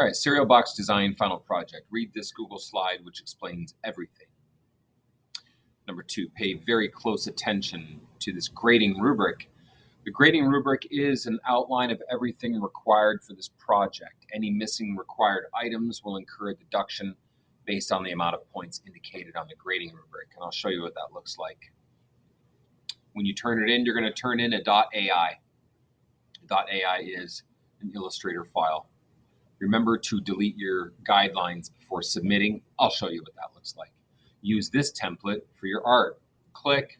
All right, cereal box design final project. Read this Google slide which explains everything. Number 2, pay very close attention to this grading rubric. The grading rubric is an outline of everything required for this project. Any missing required items will incur a deduction based on the amount of points indicated on the grading rubric. And I'll show you what that looks like. When you turn it in, you're going to turn in a .ai. .ai is an Illustrator file. Remember to delete your guidelines before submitting. I'll show you what that looks like. Use this template for your art. Click.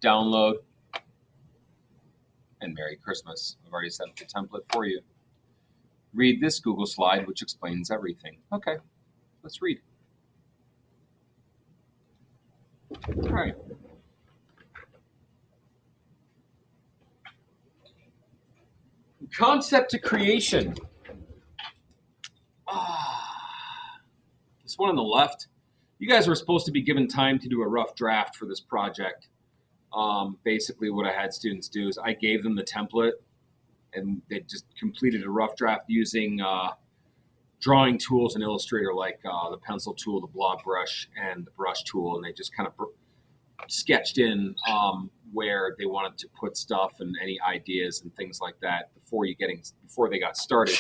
Download. And Merry Christmas. I've already set up the template for you. Read this Google slide which explains everything. Okay, let's read. All right. Concept to creation. This one on the left. You guys were supposed to be given time to do a rough draft for this project. Basically what I had students do is I gave them the template and they just completed a rough draft using drawing tools in Illustrator like the pencil tool, the blob brush, and the brush tool, and they just kind of sketched in where they wanted to put stuff and any ideas and things like that before they got started.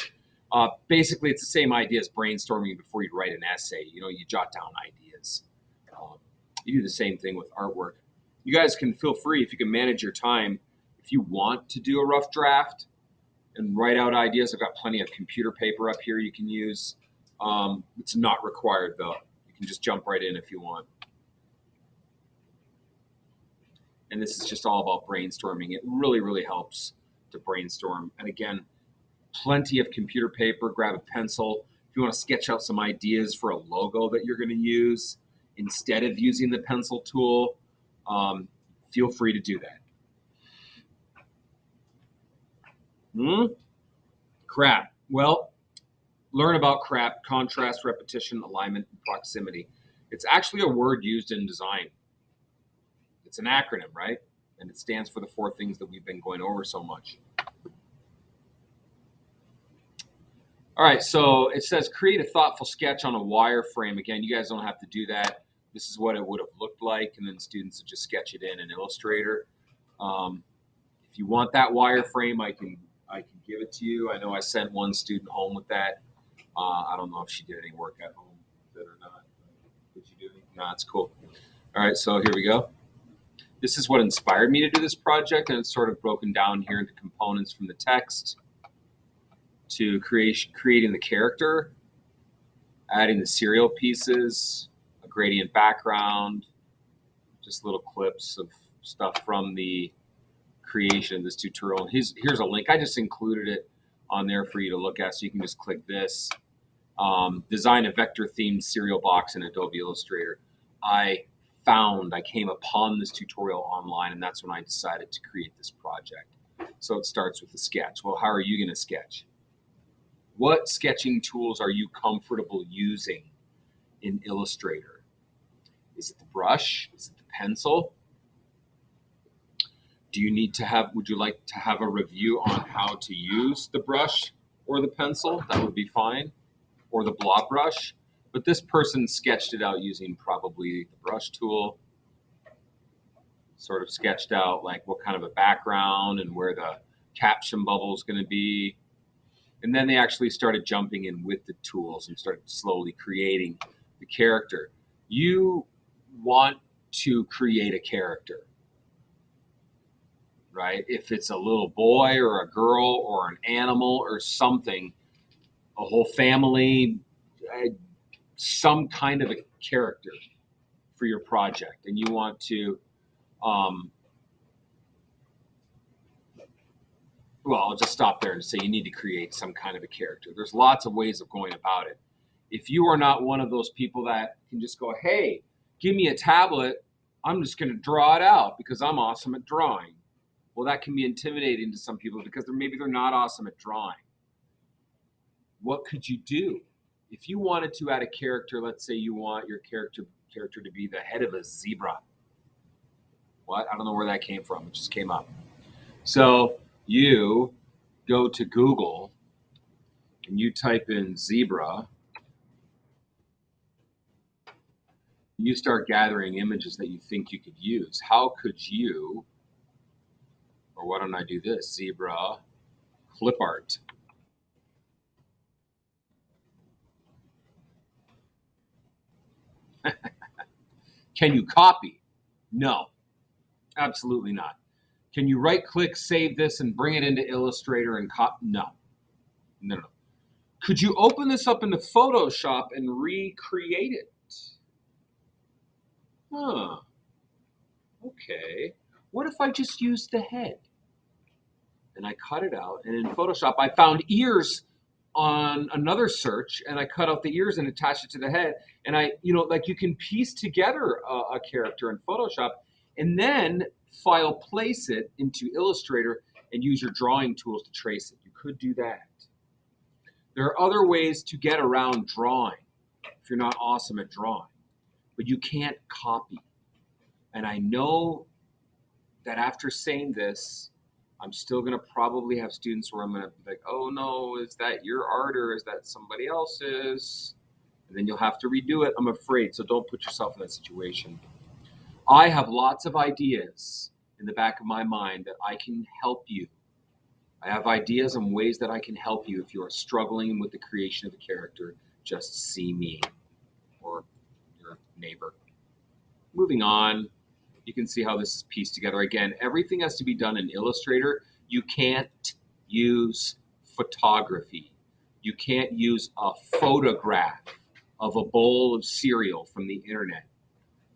Basically, it's the same idea as brainstorming before you write an essay. You know, you jot down ideas. You do the same thing with artwork. You guys can feel free, if you can manage your time, if you want to do a rough draft and write out ideas. I've got plenty of computer paper up here you can use. It's not required though. You can just jump right in if you want. And this is just all about brainstorming. It really, really helps to brainstorm. And again, plenty of computer paper. Grab a pencil. If you want to sketch out some ideas for a logo that you're going to use instead of using the pencil tool, feel free to do that. Crap. Well, learn about crap: contrast, repetition, alignment, and proximity. It's actually a word used in design. It's an acronym, right? And it stands for the 4 things that we've been going over so much. All right, so it says create a thoughtful sketch on a wireframe. Again, you guys don't have to do that. This is what it would have looked like, and then students would just sketch it in Illustrator. If you want that wireframe, I can give it to you. I know I sent one student home with that. I don't know if she did any work at home with it or not. Did you do anything? No, it's cool. All right, so here we go. This is what inspired me to do this project, and it's sort of broken down here into components from the text to creating the character, adding the serial pieces, a gradient background, just little clips of stuff from the creation of this tutorial. And here's a link. I just included it on there for you to look at, so you can just click this. Design a vector-themed serial box in Adobe Illustrator. I came upon this tutorial online, and that's when I decided to create this project. So it starts with a sketch. Well, how are you going to sketch? What sketching tools are you comfortable using in Illustrator? Is it the brush? Is it the pencil? Would you like to have a review on how to use the brush or the pencil? That would be fine. Or the blob brush. But this person sketched it out using probably the brush tool. Sort of sketched out like what kind of a background and where the caption bubble is going to be. And then they actually started jumping in with the tools and started slowly creating the character. You want to create a character, right? If it's a little boy or a girl or an animal or something, a whole family, some kind of a character for your project. And you want to, well, I'll just stop there and say you need to create some kind of a character. There's lots of ways of going about it. If you are not one of those people that can just go, hey, give me a tablet, I'm just going to draw it out because I'm awesome at drawing. Well, that can be intimidating to some people because maybe they're not awesome at drawing. What could you do? If you wanted to add a character, let's say you want your character to be the head of a zebra. What? I don't know where that came from. It just came up. So you go to Google and you type in zebra, you start gathering images that you think you could use. How could you, or why don't I do this, zebra clip art. Can you copy? No, absolutely not. Can you right click, save this, and bring it into Illustrator and copy? No. No, no. Could you open this up into Photoshop and recreate it? Huh. Okay. What if I just used the head? And I cut it out, and in Photoshop, I found ears on another search, and I cut out the ears and attached it to the head. And I, like you can piece together a character in Photoshop and then file place it into Illustrator and use your drawing tools to trace it. You could do that. There are other ways to get around drawing if you're not awesome at drawing, but you can't copy. And I know that after saying this, I'm still going to probably have students where I'm going to be like, oh no, is that your art or is that somebody else's? And then you'll have to redo it, I'm afraid. So don't put yourself in that situation. I have lots of ideas in the back of my mind that I can help you. I have ideas and ways that I can help you if you are struggling with the creation of a character. Just see me or your neighbor. Moving on. You can see how this is pieced together. Again, everything has to be done in Illustrator. You can't use photography. You can't use a photograph of a bowl of cereal from the internet.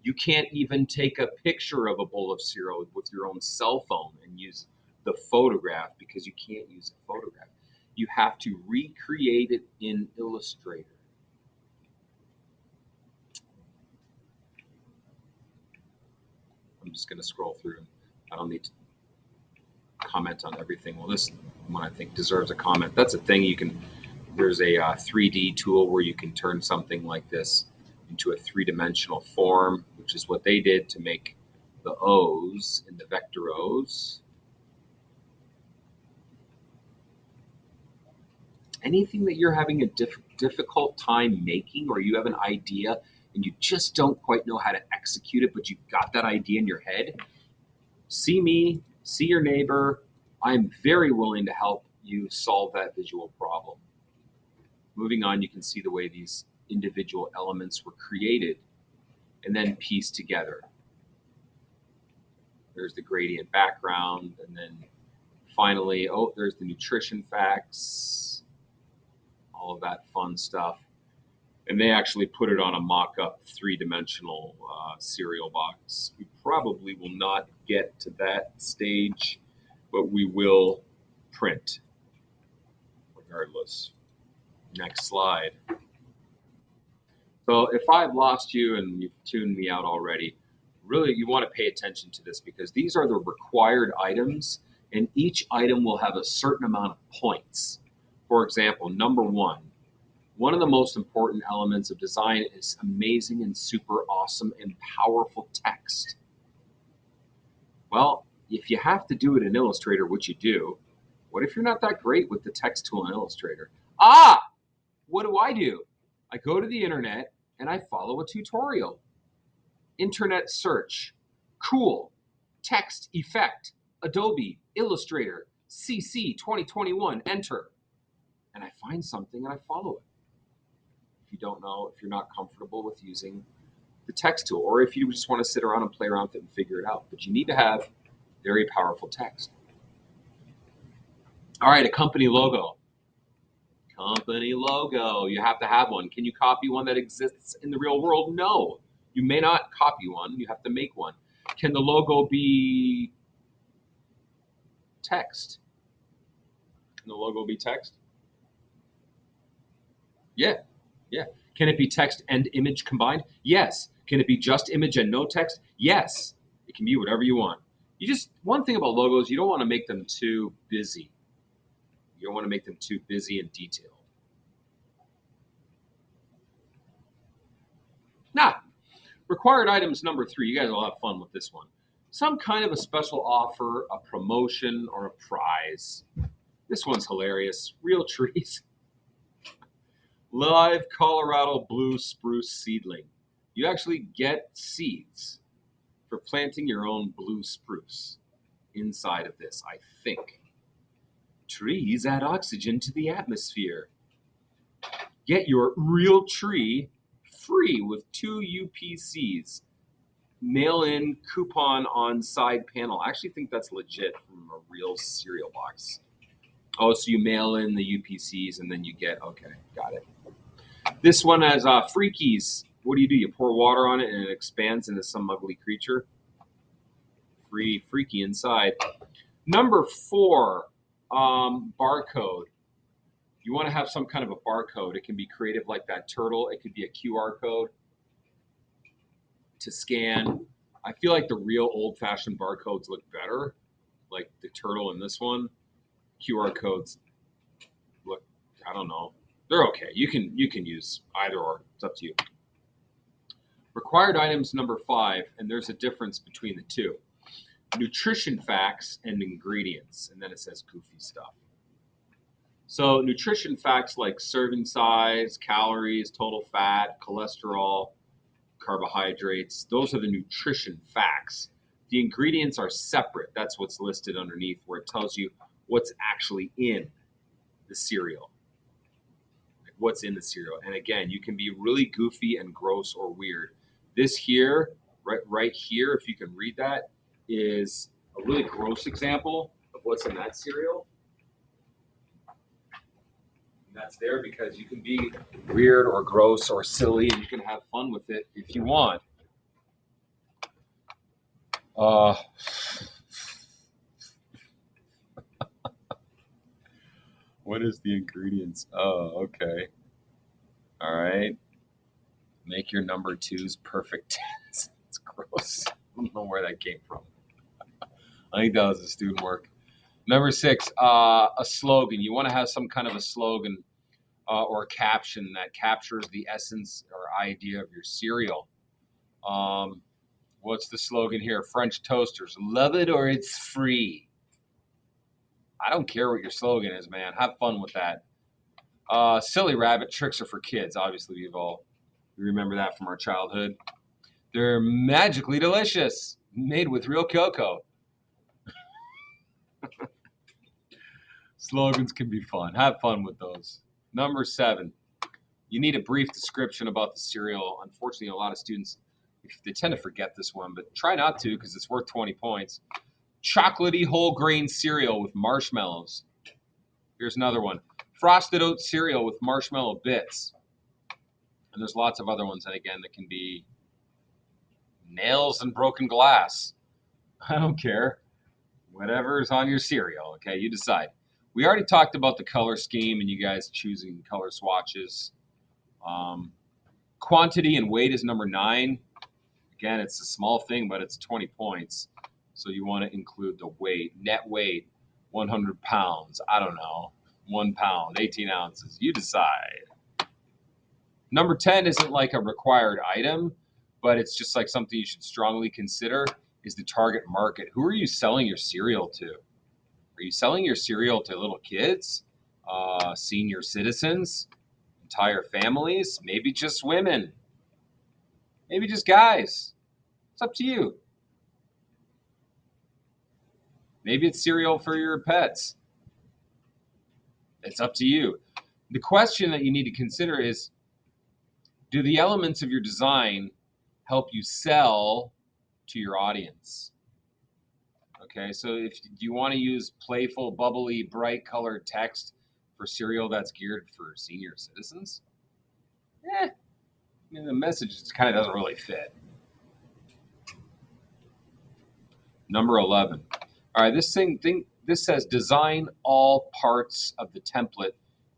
You can't even take a picture of a bowl of cereal with your own cell phone and use the photograph because you can't use a photograph. You have to recreate it in Illustrator. I'm just going to scroll through. I don't need to comment on everything. Well, this one I think deserves a comment. That's a thing you can, there's a 3D tool where you can turn something like this into a three-dimensional form, which is what they did to make the O's in the vector O's. Anything that you're having a difficult time making, or you have an idea and you just don't quite know how to execute it, but you've got that idea in your head, see me, see your neighbor. I'm very willing to help you solve that visual problem. Moving on, you can see the way these individual elements were created and then pieced together. There's the gradient background, and then finally, oh, there's the nutrition facts, all of that fun stuff. And they actually put it on a mock-up three-dimensional cereal box. We probably will not get to that stage, but we will print regardless. Next slide. So if I've lost you and you've tuned me out already, really you want to pay attention to this because these are the required items and each item will have a certain amount of points. For example, number one of the most important elements of design is amazing and super awesome and powerful text. Well, if you have to do it in Illustrator, which you do, what if you're not that great with the text tool in Illustrator? What do? I go to the internet and I follow a tutorial. Internet search, cool, text effect, Adobe, Illustrator, CC 2021, enter. And I find something and I follow it. If you don't know, if you're not comfortable with using the text tool, or if you just want to sit around and play around with it and figure it out, but you need to have very powerful text. All right, a company logo. Company logo, you have to have one. Can you copy one that exists in the real world? No, you may not copy one, you have to make one. Can the logo be text? Can the logo be text? Yeah. Can it be text and image combined? Yes. Can it be just image and no text? Yes. It can be whatever you want. One thing about logos, you don't want to make them too busy. You don't want to make them too busy and detailed. Now, required items number 3. You guys will have fun with this one. Some kind of a special offer, a promotion, or a prize. This one's hilarious. Real trees. Live Colorado blue spruce seedling. You actually get seeds for planting your own blue spruce inside of this, I think. Trees add oxygen to the atmosphere. Get your real tree free with 2 UPCs. Mail in coupon on side panel. I actually think that's legit from a real cereal box. Oh, so you mail in the UPCs and then you get, okay, got it. This one has freakies. What do? You pour water on it and it expands into some ugly creature. Freaky inside. Number 4, barcode. You want to have some kind of a barcode. It can be creative like that turtle. It could be a QR code to scan. I feel like the real old-fashioned barcodes look better, like the turtle in this one. QR codes look, I don't know. They're okay. You can use either or. It's up to you. Required items number 5, and there's a difference between the two. Nutrition facts and ingredients, and then it says goofy stuff. So nutrition facts like serving size, calories, total fat, cholesterol, carbohydrates, those are the nutrition facts. The ingredients are separate. That's what's listed underneath where it tells you what's actually in the cereal. Like what's in the cereal. And again, you can be really goofy and gross or weird. This here, right here, if you can read that, is a really gross example of what's in that cereal. And that's there because you can be weird or gross or silly and you can have fun with it if you want. What is the ingredients? Oh, okay. All right. Make your number 2s perfect tens. It's gross. I don't know where that came from. I think that was a student work. Number 6, a slogan. You want to have some kind of a slogan or a caption that captures the essence or idea of your cereal. What's the slogan here? French toasters. Love it or it's free. I don't care what your slogan is, man. Have fun with that. Silly rabbit, tricks are for kids. Obviously, we remember that from our childhood. They're magically delicious, made with real cocoa. Slogans can be fun. Have fun with those. Number 7, you need a brief description about the cereal. Unfortunately, a lot of students, they tend to forget this one, but try not to because it's worth 20 points. Chocolatey whole grain cereal with marshmallows. Here's another one. Frosted oat cereal with marshmallow bits. And there's lots of other ones, and again, that can be nails and broken glass. I don't care. Whatever's on your cereal, okay? You decide. We already talked about the color scheme and you guys choosing color swatches. Quantity and weight is number 9. Again, it's a small thing, but it's 20 points. So you want to include the weight. Net weight, 100 pounds. I don't know. 1 pound, 18 ounces. You decide. Number 10 isn't like a required item, but it's just like something you should strongly consider is the target market. Who are you selling your cereal to? Are you selling your cereal to little kids, senior citizens, entire families, maybe just women, maybe just guys? It's up to you. Maybe it's cereal for your pets. It's up to you. The question that you need to consider is, do the elements of your design help you sell to your audience? Okay, so if you want to use playful, bubbly, bright colored text for cereal that's geared for senior citizens, I mean, the message just kind of doesn't really fit. Number 11. All right, this says design all parts of the template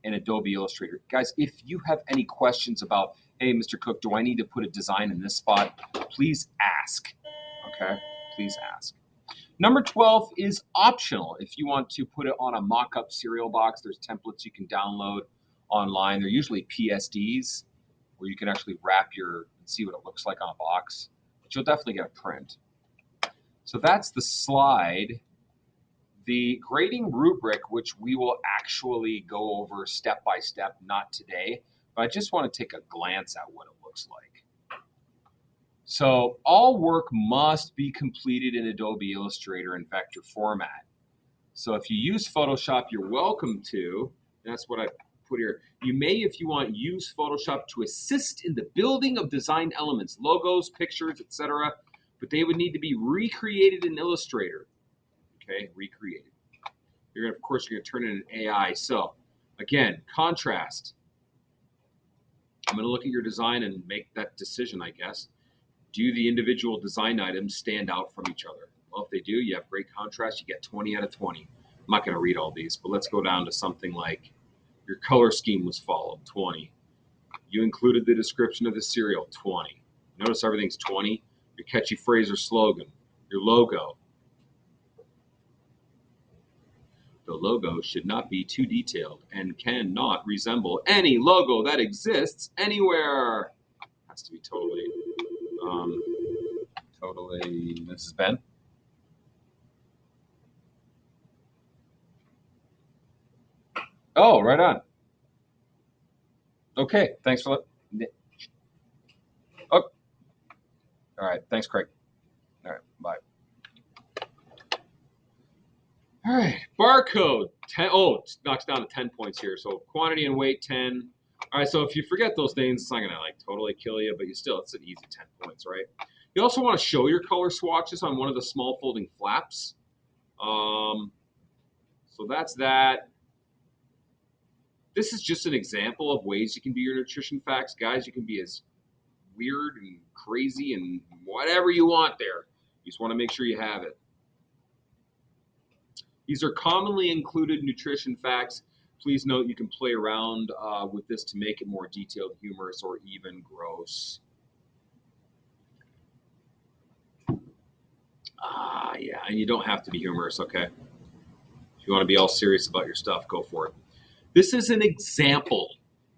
in Adobe Illustrator. Guys, if you have any questions about, hey, Mr. Cook, do I need to put a design in this spot? Please ask. Okay, please ask. Number 12 is optional. If you want to put it on a mock-up cereal box, there's templates you can download online. They're usually PSDs where you can actually wrap and see what it looks like on a box. But you'll definitely get a print. So that's the slide. The grading rubric, which we will actually go over step by step, not today, but I just want to take a glance at what it looks like. So all work must be completed in Adobe Illustrator in vector format. So if you use Photoshop, you're welcome to. That's what I put here. You may, if you want, use Photoshop to assist in the building of design elements, logos, pictures, etc. But they would need to be recreated in Illustrator. Okay, recreated. You're gonna, of course, you're gonna turn it in AI. So again, contrast. I'm gonna look at your design and make that decision, I guess. Do the individual design items stand out from each other? Well, if they do, you have great contrast. You get 20 out of 20. I'm not going to read all these, but let's go down to something like your color scheme was followed, 20. You included the description of the cereal, 20. Notice everything's 20. Your catchy phrase or slogan, your logo. The logo should not be too detailed and cannot resemble any logo that exists anywhere. Has to be totally. This is Ben. Oh, right on. Okay, thanks for that. Oh, all right. Thanks, Craig. All right, bye. All right, barcode. 10. Oh, it knocks down to 10 points here. So quantity and weight, 10. All right, so if you forget those things, it's not gonna like totally kill you, but it's an easy 10 points, right? You also want to show your color swatches on one of the small folding flaps. So that's that. This is just an example of ways you can do your nutrition facts. Guys, you can be as weird and crazy and whatever you want there. You just want to make sure you have it. These are commonly included nutrition facts. Please note you can play around with this to make it more detailed, humorous, or even gross. Yeah, and you don't have to be humorous, okay? If you want to be all serious about your stuff, go for it. This is an example.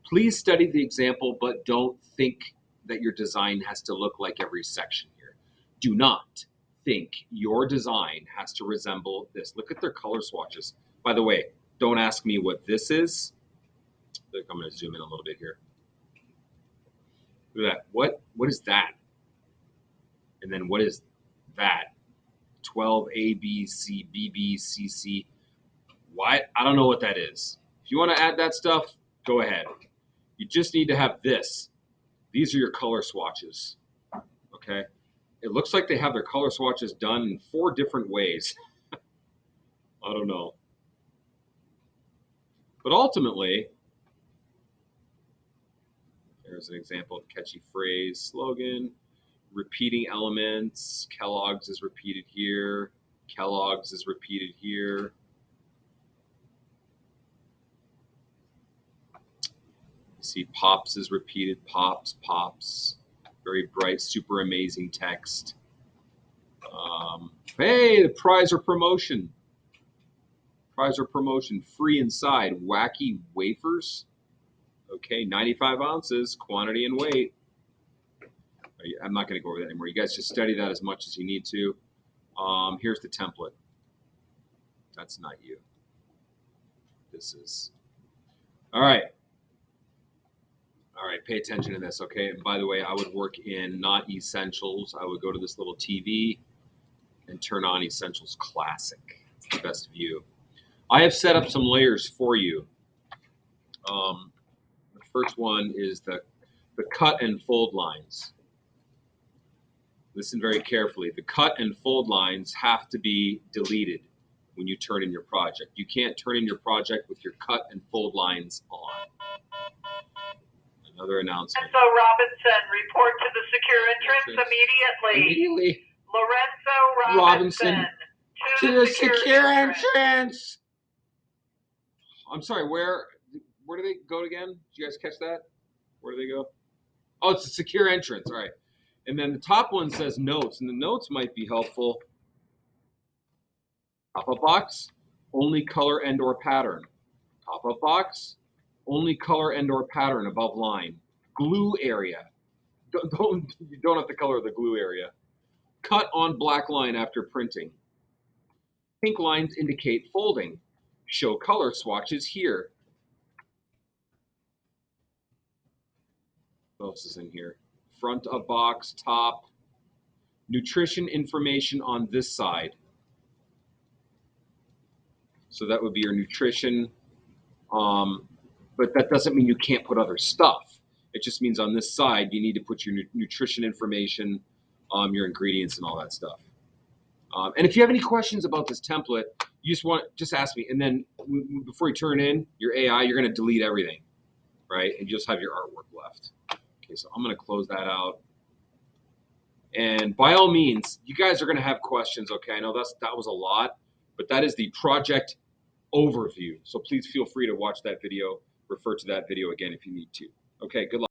Please study the example, but don't think that your design has to look like every section here. Do not think your design has to resemble this. Look at their color swatches. By the way, don't ask me what this is. I'm going to zoom in a little bit here. Look at that. What is that? And then what is that? 12 A, B, C, B, B, C, C. Why? I don't know what that is. If you want to add that stuff, go ahead. You just need to have this. These are your color swatches. Okay? It looks like they have their color swatches done in 4 different ways. I don't know. But ultimately, there's an example of catchy phrase, slogan, repeating elements. Kellogg's is repeated here. Kellogg's is repeated here. You see Pops is repeated. Pops, Pops. Very bright, super amazing text. Hey, the prize or promotion. Prize or promotion, free inside. Wacky wafers. Okay, 95 ounces, quantity and weight. I'm not going to go over that anymore. You guys just study that as much as you need to. Here's the template. That's not you. This is. All right. All right, pay attention to this, okay? And by the way, I would work in not Essentials. I would go to this little TV and turn on Essentials Classic. It's the best view. I have set up some layers for you. The first one is the cut and fold lines. Listen very carefully. The cut and fold lines have to be deleted when you turn in your project. You can't turn in your project with your cut and fold lines on. Another announcement. Lorenzo Robinson, report to the secure entrance immediately. Lorenzo Robinson to the secure entrance. I'm sorry, where do they go again? Did you guys catch that? Where do they go? Oh, it's a secure entrance. All right. And then the top one says notes, and the notes might be helpful. Pop-up box, only color and or pattern. Pop-up box, only color and or pattern above line. Glue area. You don't have to color the glue area. Cut on black line after printing. Pink lines indicate folding. Show color swatches here. What else is in here? Front of box, top. Nutrition information on this side. So that would be your nutrition. But that doesn't mean you can't put other stuff. It just means on this side, you need to put your nutrition information, your ingredients and all that stuff. And if you have any questions about this template, you just ask me. And then before you turn in your AI, you're going to delete everything, right? And you just have your artwork left. Okay, so I'm going to close that out. And by all means, you guys are going to have questions, okay? I know that was a lot, but that is the project overview. So please feel free to watch that video, refer to that video again if you need to. Okay, good luck.